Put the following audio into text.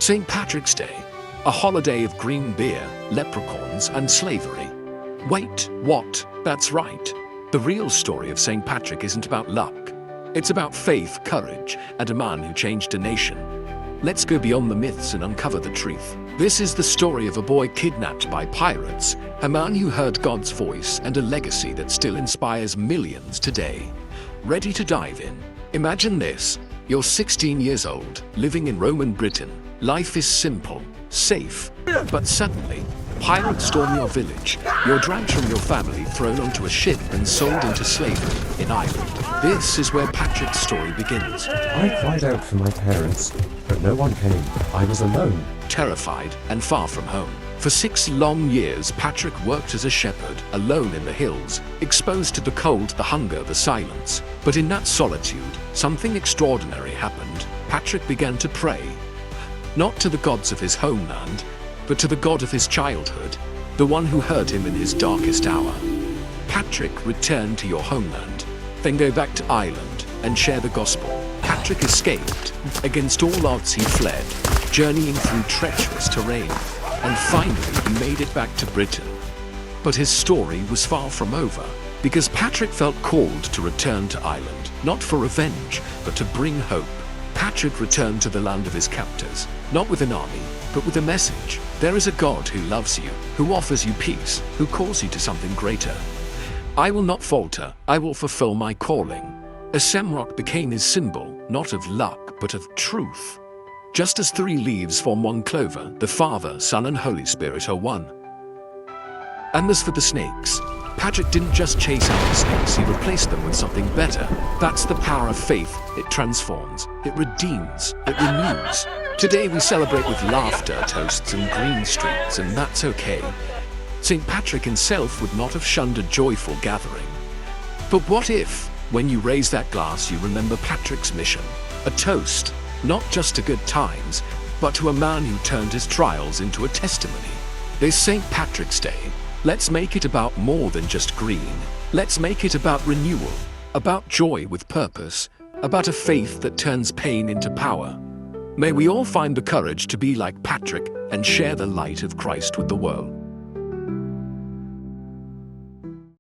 St. Patrick's Day, a holiday of green beer, leprechauns, and slavery. Wait, what? That's right. The real story of St. Patrick isn't about luck. It's about faith, courage, and a man who changed a nation. Let's go beyond the myths and uncover the truth. This is the story of a boy kidnapped by pirates, a man who heard God's voice, and a legacy that still inspires millions today. Ready to dive in? Imagine this. You're 16 years old, living in Roman Britain. Life is simple, safe, but suddenly, pirates storm your village. You're dragged from your family, thrown onto a ship, and sold into slavery in Ireland. This is where Patrick's story begins. I cried out for my parents, but no one came. I was alone. Terrified and far from home. For 6 long years, Patrick worked as a shepherd, alone in the hills, exposed to the cold, the hunger, the silence. But in that solitude, something extraordinary happened. Patrick began to pray. Not to the gods of his homeland, but to the God of his childhood, the one who heard him in his darkest hour. Patrick, return to your homeland, then go back to Ireland and share the gospel. Patrick escaped. Against all odds he fled, journeying through treacherous terrain, and finally he made it back to Britain. But his story was far from over, because Patrick felt called to return to Ireland, not for revenge, but to bring hope. Patrick returned to the land of his captors, not with an army, but with a message. There is a God who loves you, who offers you peace, who calls you to something greater. I will not falter, I will fulfill my calling. A shamrock became his symbol, not of luck, but of truth. Just as 3 leaves form one clover, the Father, Son, and Holy Spirit are one. And as for the snakes, Patrick didn't just chase out the snakes, he replaced them with something better. That's the power of faith. It transforms, it redeems, it renews. Today we celebrate with laughter, toasts, and green streets, and that's okay. St. Patrick himself would not have shunned a joyful gathering. But what if, when you raise that glass, you remember Patrick's mission? A toast, not just to good times, but to a man who turned his trials into a testimony. This St. Patrick's Day, let's make it about more than just green. Let's make it about renewal, about joy with purpose, about a faith that turns pain into power. May we all find the courage to be like Patrick and share the light of Christ with the world.